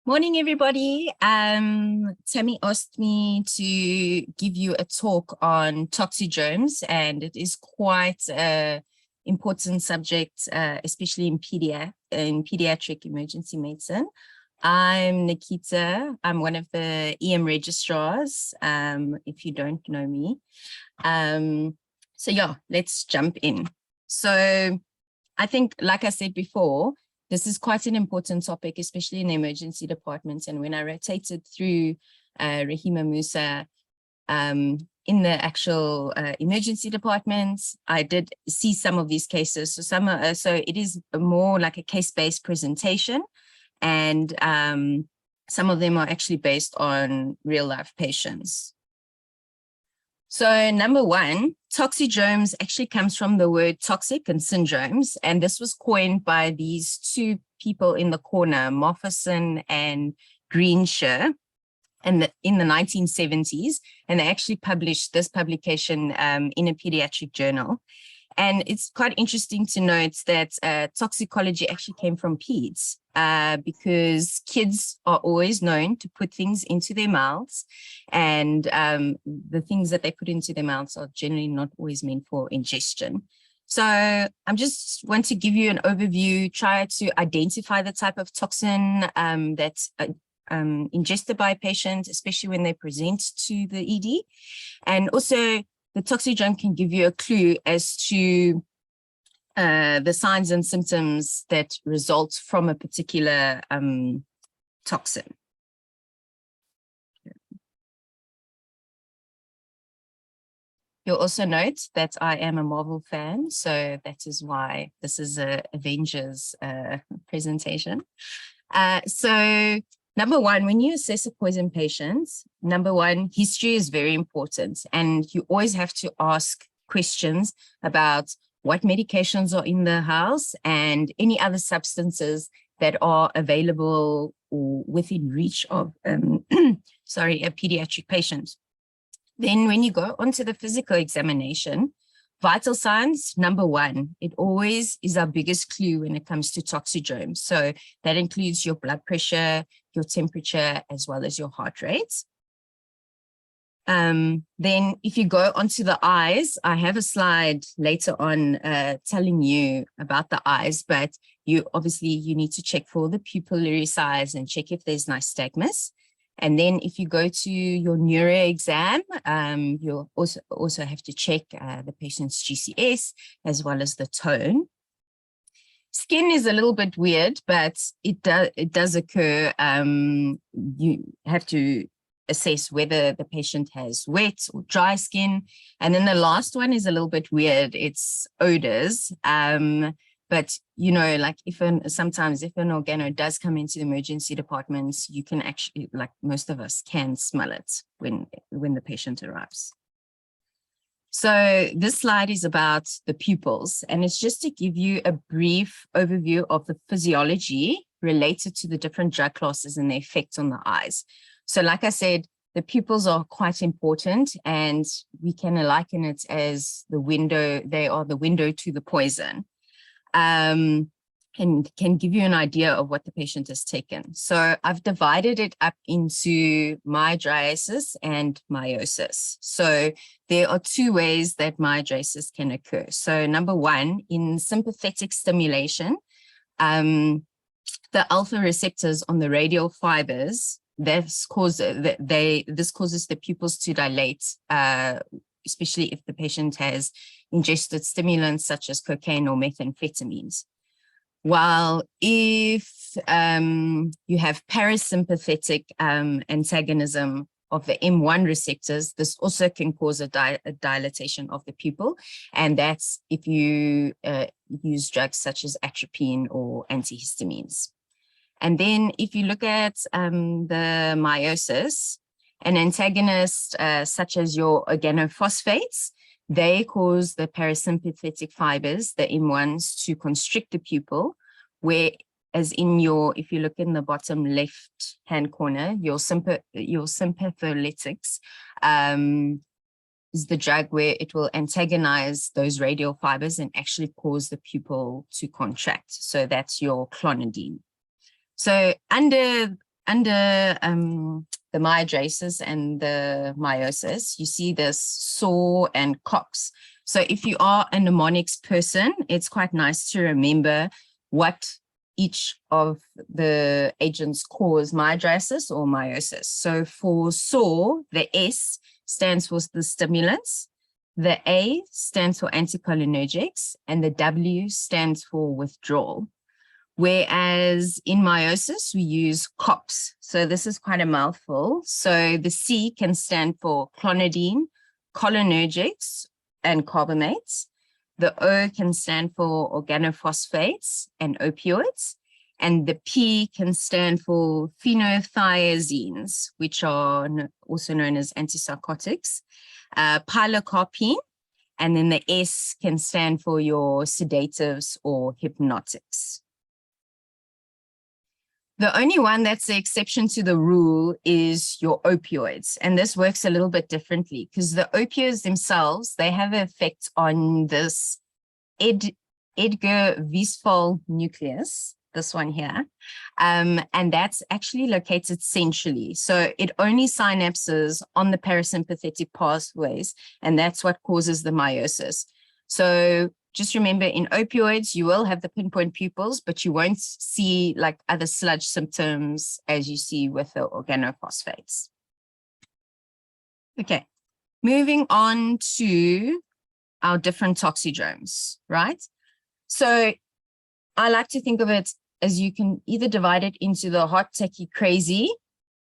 Morning, everybody. Tammy asked me to give you a talk on toxidromes, and it is quite an important subject, especially in pediatric emergency medicine. I'm Nakita. I'm one of the EM registrars, if you don't know me. So yeah, let's jump in. So I think, like I said before, this is quite an important topic, especially in the emergency departments. And when I rotated through Rahima Musa in the actual emergency departments, I did see some of these cases. So so it is more like a case-based presentation, and some of them are actually based on real-life patients. So number one, toxidromes actually comes from the word toxic and syndromes, and this was coined by these two people in the corner, Moffason and Greenshire, and in the 1970s, and they actually published this publication in a pediatric journal. And it's quite interesting to note that toxicology actually came from peds, because kids are always known to put things into their mouths, and the things that they put into their mouths are generally not always meant for ingestion. So I'm just want to give you an overview, try to identify the type of toxin that's ingested by a patient, especially when they present to the ED. And also the toxidrome can give you a clue as to the signs and symptoms that result from a particular toxin. You'll also note that I am a Marvel fan, so that is why this is a Avengers presentation. So number one, when you assess a poison patient, number one, history is very important, and you always have to ask questions about what medications are in the house and any other substances that are available or within reach of a pediatric patient. Then when you go onto the physical examination, vital signs, number one, it always is our biggest clue when it comes to toxidromes. So that includes your blood pressure, your temperature, as well as your heart rate. Then if you go onto the eyes, I have a slide later on telling you about the eyes, but you need to check for the pupillary size and check if there's nystagmus. And then if you go to your neuro exam, you'll also have to check the patient's GCS as well as the tone. Skin is a little bit weird, but it does occur. You have to assess whether the patient has wet or dry skin. And then the last one is a little bit weird. It's odors. But, you know, like sometimes if an organo does come into the emergency departments, you can actually, like most of us can smell it when the patient arrives. So this slide is about the pupils, and it's just to give you a brief overview of the physiology related to the different drug classes and the effect on the eyes. So like I said, the pupils are quite important, and we can liken it as the window. They are the window to the poison. And can give you an idea of what the patient has taken. So I've divided it up into mydriasis and meiosis. So there are two ways that mydriasis can occur. So number one, in sympathetic stimulation, the alpha receptors on the radial fibers, this causes the pupils to dilate, especially if the patient has ingested stimulants such as cocaine or methamphetamines. While if you have parasympathetic antagonism of the M1 receptors, this also can cause a dilatation of the pupil, and that's if you use drugs such as atropine or antihistamines. And then if you look at the meiosis, an antagonist such as your organophosphates, they cause the parasympathetic fibers, the M1s, to constrict the pupil, whereas if you look in the bottom left-hand corner, your sympatholitics, is the drug where it will antagonize those radial fibers and actually cause the pupil to contract. So that's your clonidine. So under the myidrasis and the meiosis, you see this SAW and COX. So if you are a mnemonics person, it's quite nice to remember what each of the agents cause myidrasis or meiosis. So for SAW, the S stands for the stimulants, the A stands for anticholinergics, and the W stands for withdrawal. Whereas in meiosis, we use COPS. So this is quite a mouthful. So the C can stand for clonidine, cholinergics, and carbamates. The O can stand for organophosphates and opioids. And the P can stand for phenothiazines, which are also known as antipsychotics, pilocarpine, and then the S can stand for your sedatives or hypnotics. The only one that's the exception to the rule is your opioids. And this works a little bit differently because the opioids themselves, they have an effect on this Edgar-Westphal nucleus, this one here. And that's actually located centrally. So it only synapses on the parasympathetic pathways, and that's what causes the meiosis. So just remember, in opioids, you will have the pinpoint pupils, but you won't see like other sludge symptoms as you see with the organophosphates. Okay, moving on to our different toxidromes, right? So I like to think of it as you can either divide it into the hot, techy, crazy,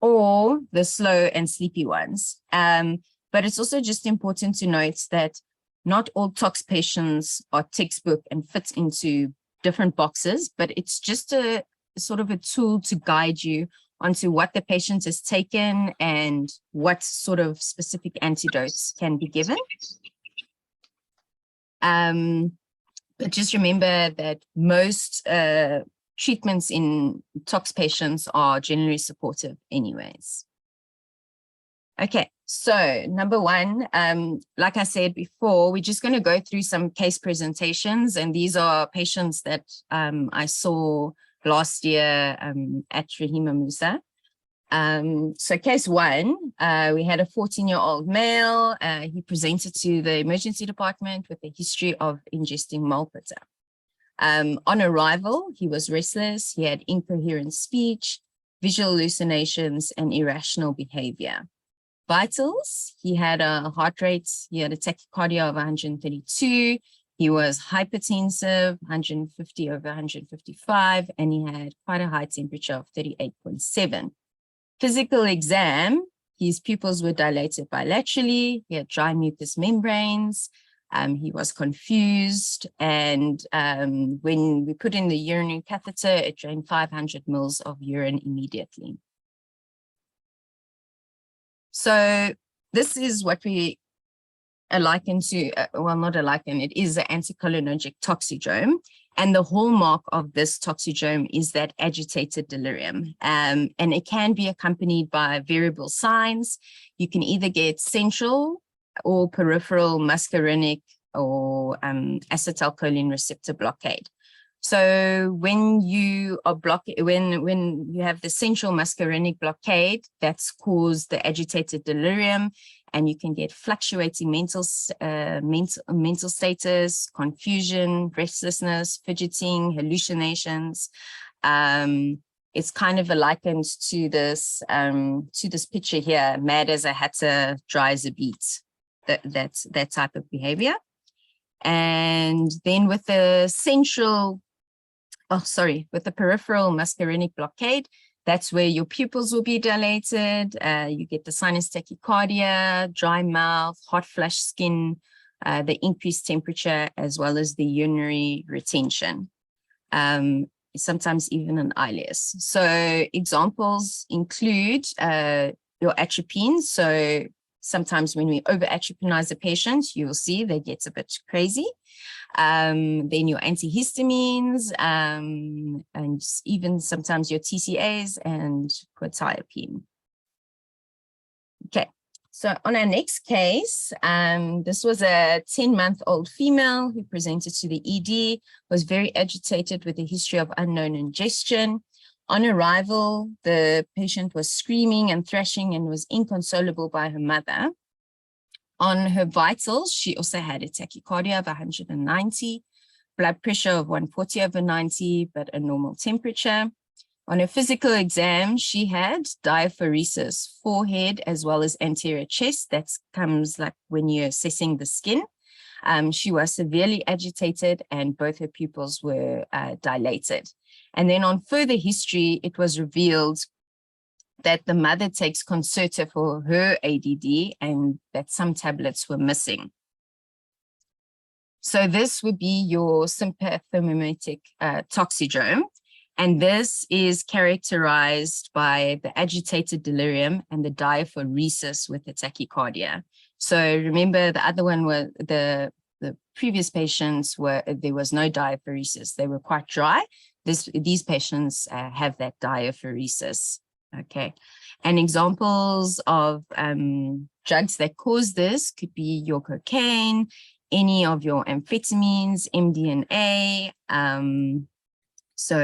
or the slow and sleepy ones. But it's also just important to note that not all tox patients are textbook and fit into different boxes, but it's just a sort of a tool to guide you onto what the patient has taken and what sort of specific antidotes can be given. But just remember that most treatments in tox patients are generally supportive anyways. Okay, so number one, like I said before, we're just going to go through some case presentations, and these are patients that I saw last year at Rahima Musa. So case one, we had a 14-year-old male. He presented to the emergency department with a history of ingesting malpita. On arrival, he was restless, he had incoherent speech, visual hallucinations, and irrational behavior. Vitals, he had a heart rate, he had a tachycardia of 132, he was hypertensive, 150 over 155, and he had quite a high temperature of 38.7. Physical exam, his pupils were dilated bilaterally, he had dry mucous membranes, he was confused, and when we put in the urinary catheter, it drained 500 mils of urine immediately. So this is what we liken to, well, not a liken, it is an anticholinergic toxidrome. And the hallmark of this toxidrome is that agitated delirium. And it can be accompanied by variable signs. You can either get central or peripheral muscarinic or acetylcholine receptor blockade. So when you are when you have the central muscarinic blockade, that's caused the agitated delirium, and you can get fluctuating mental status, confusion, restlessness, fidgeting, hallucinations. It's kind of likened to this picture here, mad as a hatter, dry as a beet. That's that type of behavior. And then with the with the peripheral muscarinic blockade, that's where your pupils will be dilated. You get the sinus tachycardia, dry mouth, hot flush skin, the increased temperature, as well as the urinary retention. Sometimes even an ileus. So examples include your atropine. So sometimes when we over-atropinize a patient, you will see they get a bit crazy. Then your antihistamines, and even sometimes your TCAs and quetiapine. Okay, So on our next case, this was a 10-month-old female who presented to the ED, was very agitated with a history of unknown ingestion. On arrival, the patient was screaming and thrashing and was inconsolable by her mother. On her vitals, she also had a tachycardia of 190, blood pressure of 140/90, but a normal temperature. On her physical exam, she had diaphoresis, forehead, as well as anterior chest. That comes like when you're assessing the skin. She was severely agitated and both her pupils were dilated. And then on further history, it was revealed that the mother takes Concerta for her ADD and that some tablets were missing. So this would be your sympathomimetic toxidrome. And this is characterized by the agitated delirium and the diaphoresis with the tachycardia. So remember the other one was the previous patients there was no diaphoresis. They were quite dry. These patients have that diaphoresis. Okay. And examples of drugs that cause this could be your cocaine, any of your amphetamines, MDMA. So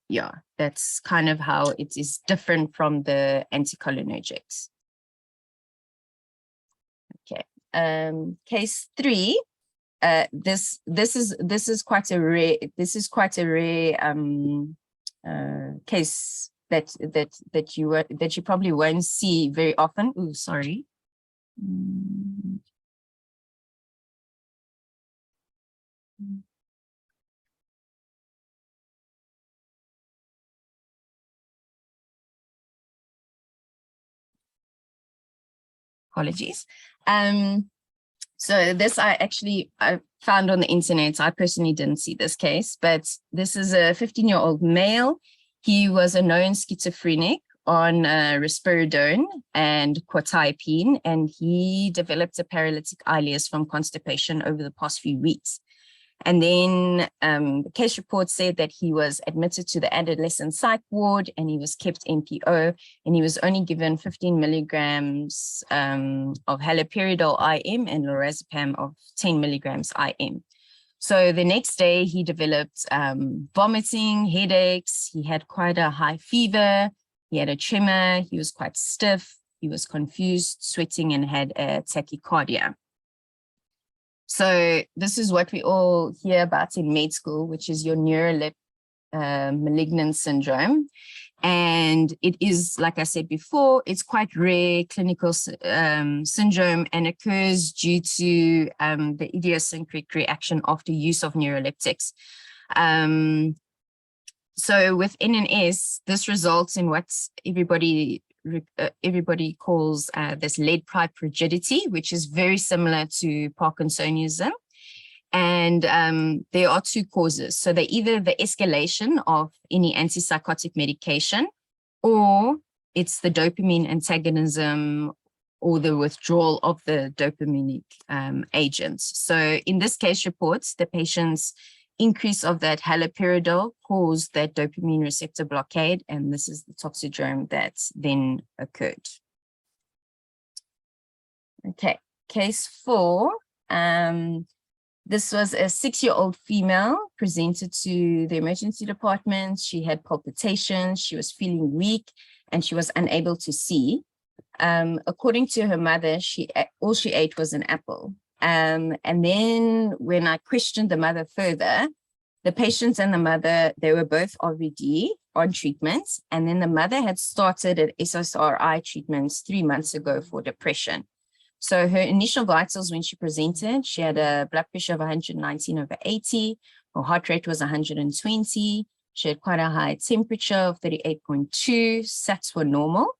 yeah, that's kind of how it is different from the anticholinergics. Okay, case 3. This is quite a rare case that you probably won't see very often. Oh, sorry. Apologies. So this I found on the internet. I personally didn't see this case, but this is a 15-year-old male. He was a known schizophrenic on risperidone and quetiapine, and he developed a paralytic ileus from constipation over the past few weeks. And then the case report said that he was admitted to the adolescent psych ward and he was kept NPO, and he was only given 15 milligrams of haloperidol IM and lorazepam of 10 milligrams IM. So the next day he developed vomiting, headaches. He had quite a high fever. He had a tremor. He was quite stiff. He was confused, sweating, and had a tachycardia. So this is what we all hear about in med school, which is your neurolip malignant syndrome. And it is, like I said before, it's quite rare clinical syndrome and occurs due to the idiosyncratic reaction after use of neuroleptics. So with NNS, this results in what everybody calls this lead pipe rigidity, which is very similar to Parkinsonism. And there are two causes. So they're either the escalation of any antipsychotic medication, or it's the dopamine antagonism or the withdrawal of the dopaminic agents. So in this case reports, the patient's increase of that haloperidol caused that dopamine receptor blockade, and this is the toxidrome that then occurred. Okay, case 4. This was a 6-year-old female presented to the emergency department. She had palpitations, she was feeling weak, and she was unable to see. According to her mother, all she ate was an apple. And then when I questioned the mother further, the patient and the mother, they were both RVD on treatments. And then the mother had started at SSRI treatments 3 months ago for depression. So her initial vitals when she presented, she had a blood pressure of 119/80. Her heart rate was 120. She had quite a high temperature of 38.2. SATs were normal.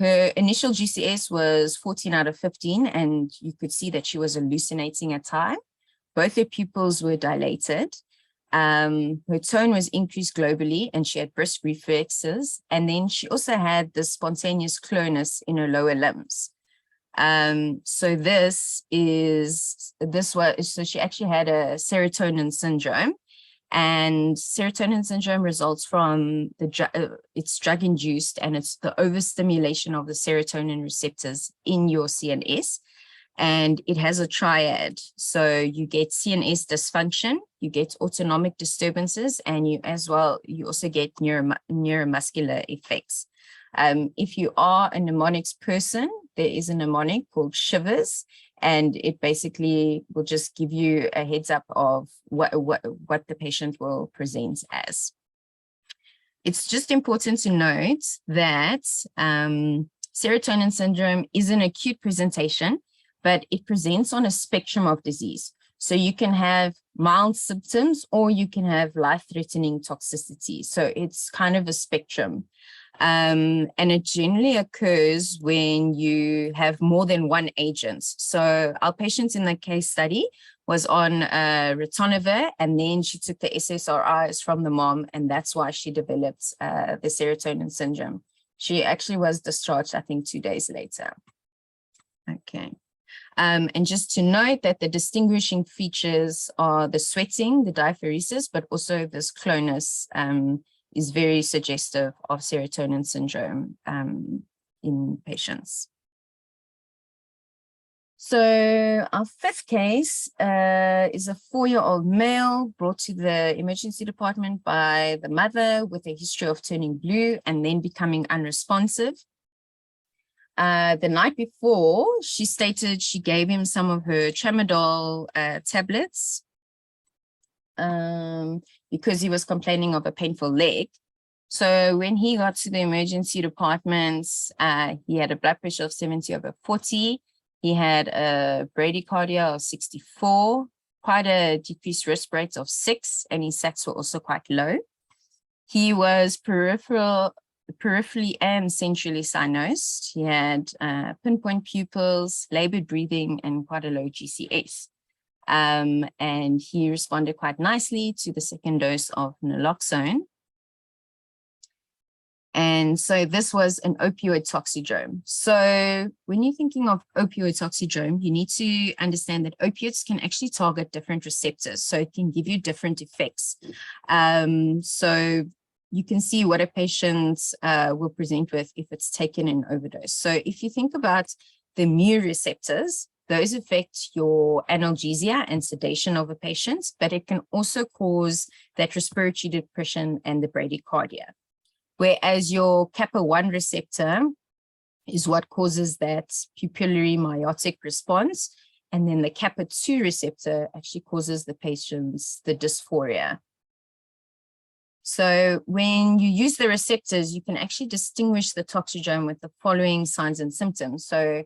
Her initial GCS was 14/15, and you could see that she was hallucinating at times. Both her pupils were dilated. Her tone was increased globally, and she had brisk reflexes. And then she also had the spontaneous clonus in her lower limbs. So she actually had a serotonin syndrome, And serotonin syndrome results from it's drug-induced, and it's the overstimulation of the serotonin receptors in your CNS. And it has a triad. So you get CNS dysfunction, you get autonomic disturbances, and you also get neuromuscular effects. If you are a mnemonics person, there is a mnemonic called Shivers, and it basically will just give you a heads up of what the patient will present as. It's just important to note that serotonin syndrome is an acute presentation, but it presents on a spectrum of disease. So you can have mild symptoms or you can have life-threatening toxicity. So it's kind of a spectrum. And it generally occurs when you have more than one agent. So our patient in the case study was on ritonavir, and then she took the SSRIs from the mom, and that's why she developed the serotonin syndrome. She actually was discharged, I think, 2 days later. Okay. And just to note that the distinguishing features are the sweating, the diaphoresis, but also this clonus is very suggestive of serotonin syndrome in patients. So our fifth case is a 4-year-old male brought to the emergency department by the mother with a history of turning blue and then becoming unresponsive. The night before, she stated she gave him some of her tramadol tablets because he was complaining of a painful leg. So when he got to the emergency department, he had a blood pressure of 70/40. He had a bradycardia of 64, quite a decreased risk rate of 6, and his sats were also quite low. He was peripherally and centrally cyanosed. He had pinpoint pupils, labored breathing, and quite a low GCS. And he responded quite nicely to the second dose of naloxone. And so this was an opioid toxidrome. So when you're thinking of opioid toxidrome, you need to understand that opiates can actually target different receptors. So it can give you different effects. So you can see what a patient will present with if it's taken in overdose. So if you think about the mu receptors, those affect your analgesia and sedation of a patient, but it can also cause that respiratory depression and the bradycardia. Whereas your kappa-1 receptor is what causes that pupillary miotic response. And then the kappa-2 receptor actually causes the patient's the dysphoria. So when you use the receptors, you can actually distinguish the toxidrome with the following signs and symptoms. So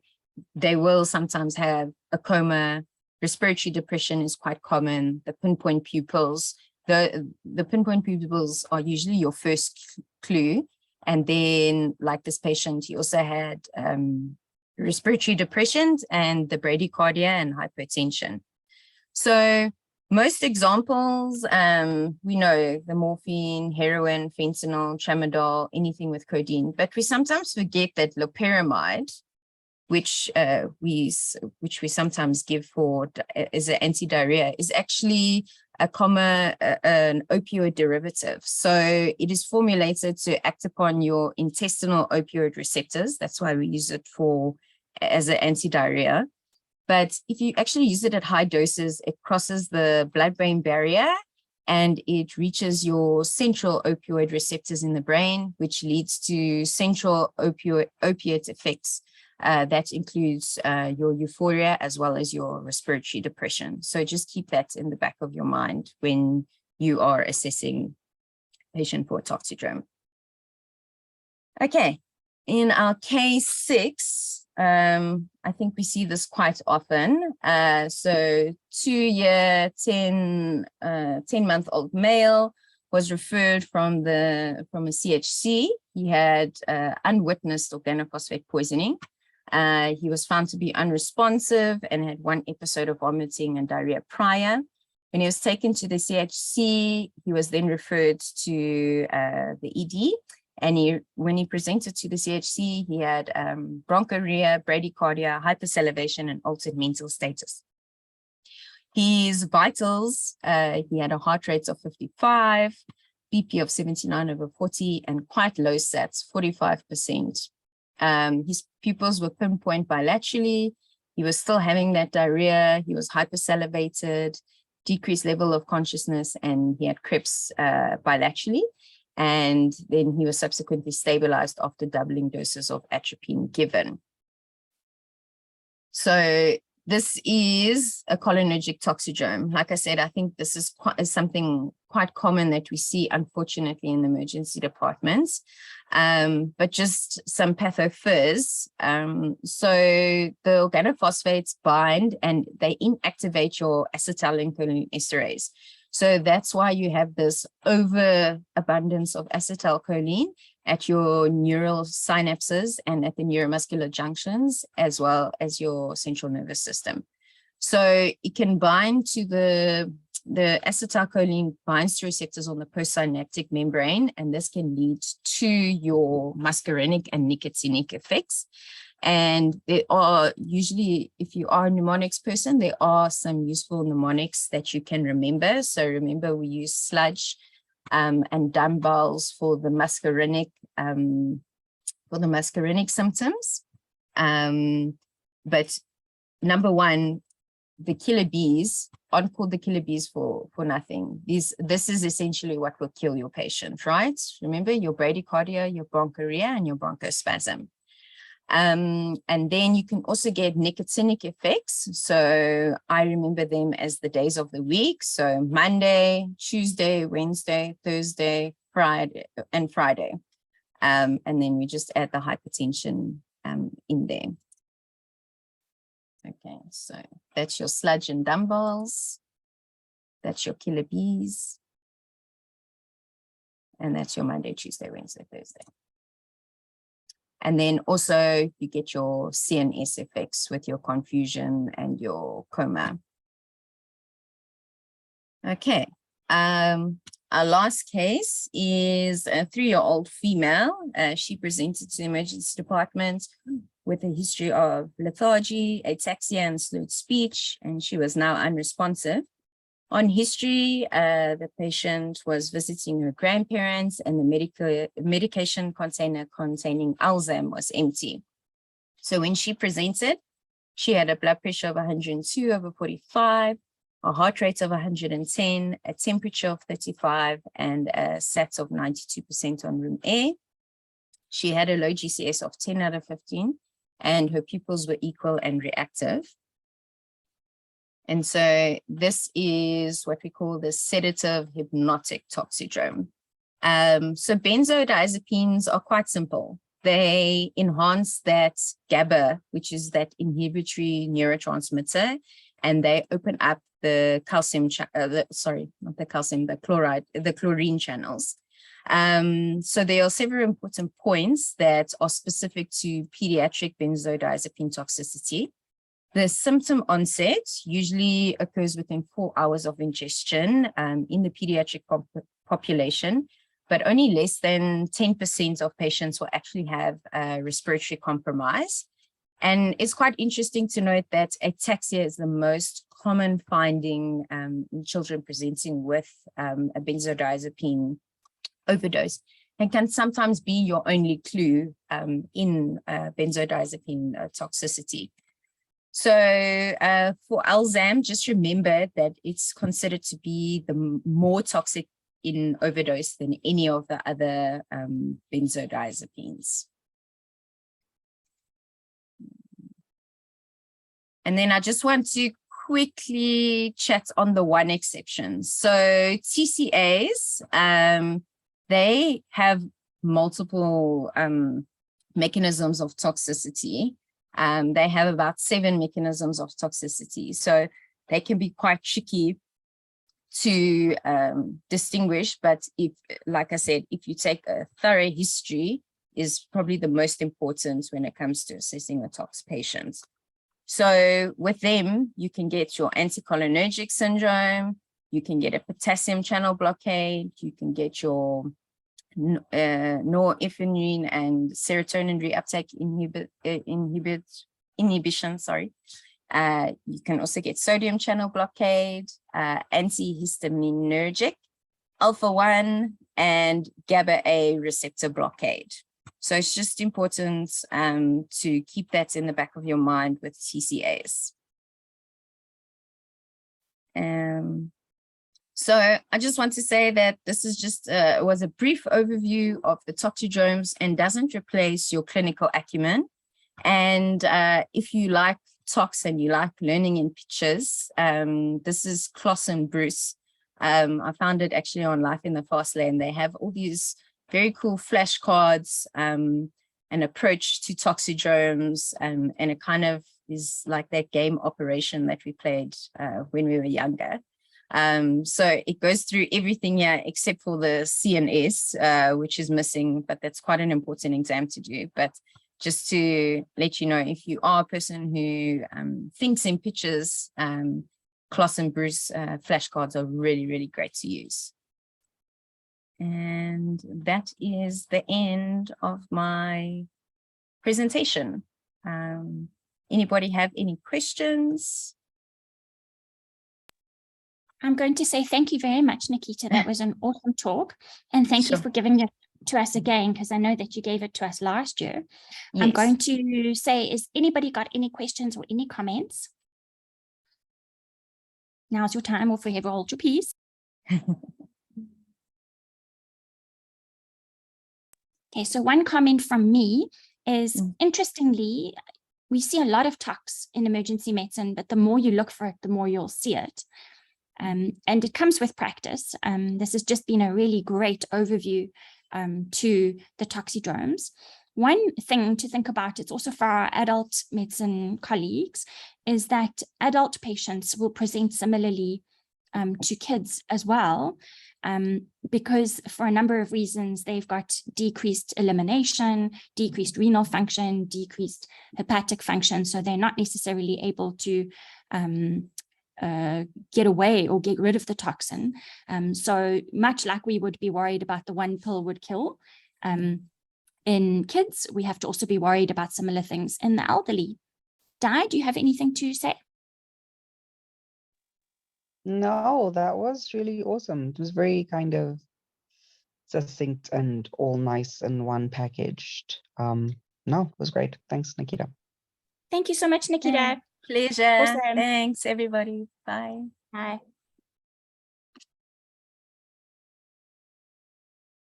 they will sometimes have a coma, respiratory depression is quite common, the pinpoint pupils. The pinpoint pupils are usually your first clue. And then like this patient, he also had respiratory depression and the bradycardia and hypertension. So most examples, we know the morphine, heroin, fentanyl, tramadol, anything with codeine, but we sometimes forget that loperamide, which we sometimes give for as an antidiarrhea, is actually an opioid derivative. So it is formulated to act upon your intestinal opioid receptors. That's why we use it as an antidiarrhea. But if you actually use it at high doses, it crosses the blood-brain barrier and it reaches your central opioid receptors in the brain, which leads to central opiate effects. That includes your euphoria as well as your respiratory depression. So just keep that in the back of your mind when you are assessing a patient for toxidrome. Okay, in our case 6, I think we see this quite often. So 2-year, 10-month-old male was referred from a CHC. He had unwitnessed organophosphate poisoning. He was found to be unresponsive and had 1 episode of vomiting and diarrhea prior. When he was taken to the CHC, he was then referred to the ED. And when he presented to the CHC, he had bronchorrhea, bradycardia, hypersalivation, and altered mental status. His vitals, he had a heart rate of 55, BP of 79/40, and quite low SATs, 45%. His pupils were pinpoint bilaterally. He was still having that diarrhea. He was hypersalivated, decreased level of consciousness, and he had Krebs bilaterally. And then he was subsequently stabilized after doubling doses of atropine given. So this is a cholinergic toxidrome. Like I said, I think this is something quite common that we see, unfortunately, in the emergency departments. But just some pathophys. So the organophosphates bind and they inactivate your acetylcholinesterase. So that's why you have this overabundance of acetylcholine at your neural synapses and at the neuromuscular junctions, as well as your central nervous system. So it can bind to the acetylcholine binds to receptors on the postsynaptic membrane, and this can lead to your muscarinic and nicotinic effects. And there are usually, if you are a mnemonics person, there are some useful mnemonics that you can remember. So remember, we use sludge and dumbbells for the muscarinic symptoms. But number one, the killer bees aren't called the killer bees for nothing. This is essentially what will kill your patient, right? Remember your bradycardia, your bronchorrhea, and your bronchospasm. And then you can also get nicotinic effects. So I remember them as the days of the week. So Monday, Tuesday, Wednesday, Thursday, Friday, and Friday. And then we just add the hypertension in there. Okay, so that's your sludge and dumbbells. That's your killer bees. And that's your Monday, Tuesday, Wednesday, Thursday. And then also you get your CNS effects with your confusion and your coma. Okay, our last case is a 3-year-old female. She presented to the emergency department with a history of lethargy, ataxia, and slurred speech, and she was now unresponsive. On history, the patient was visiting her grandparents, and the medication container containing Alzam was empty. So when she presented, she had a blood pressure of 102/45, a heart rate of 110, a temperature of 35, and a SAT of 92% on room air. She had a low GCS of 10/15, and her pupils were equal and reactive. And so this is what we call the sedative hypnotic toxidrome. So benzodiazepines are quite simple. They enhance that GABA, which is that inhibitory neurotransmitter, and they open up the calcium, the chlorine channels. So there are several important points that are specific to pediatric benzodiazepine toxicity. The symptom onset usually occurs within 4 hours of ingestion in the pediatric population, but only less than 10% of patients will actually have respiratory compromise. And it's quite interesting to note that ataxia is the most common finding in children presenting with a benzodiazepine overdose, and can sometimes be your only clue in benzodiazepine toxicity. So for Alzam, just remember that it's considered to be the more toxic in overdose than any of the other benzodiazepines. And then I just want to quickly chat on the one exception. So TCAs, they have multiple mechanisms of toxicity. They have about 7 mechanisms of toxicity. So they can be quite tricky to distinguish. But if, like I said, if you take a thorough history, is probably the most important when it comes to assessing a tox patient. So with them, you can get your anticholinergic syndrome, you can get a potassium channel blockade, you can get your norepinephrine and serotonin reuptake inhibition, You can also get sodium channel blockade, antihistaminergic, alpha-1, and GABA-A receptor blockade. So it's just important to keep that in the back of your mind with TCAs. So I just want to say that this is just was a brief overview of the Toxidromes and doesn't replace your clinical acumen. And if you like tox and you like learning in pictures, this is Kloss and Bruce. I found it actually on Life in the Fast Lane. They have all these very cool flashcards, an approach to Toxidromes, and it kind of is like that game Operation that we played when we were younger. So it goes through everything here except for the CNS, which is missing, but that's quite an important exam to do. But just to let you know, if you are a person who thinks in pictures, Kloss and Bruce flashcards are really, really great to use. And that is the end of my presentation. Anybody have any questions? I'm going to say thank you very much, Nakita. That was an awesome talk. And thank you for giving it to us again, because I know that you gave it to us last year. Yes. I'm going to say, is anybody got any questions or any comments? Now's your time, or forever hold your peace. Okay, so one comment from me is, interestingly, we see a lot of tox in emergency medicine, but the more you look for it, the more you'll see it. And it comes with practice. This has just been a really great overview to the Toxidromes. One thing to think about, it's also for our adult medicine colleagues, is that adult patients will present similarly to kids as well, because for a number of reasons, they've got decreased elimination, decreased renal function, decreased hepatic function, so they're not necessarily able to get away or get rid of the toxin. So much like we would be worried about the one pill would kill, in kids, we have to also be worried about similar things in the elderly. Di, do you have anything to say? No, that was really awesome. It was very kind of succinct and all nice in one packaged. No, it was great. Thanks, Nakita. Thank you so much, Nakita. Pleasure. Awesome. Thanks, everybody. Bye. Bye.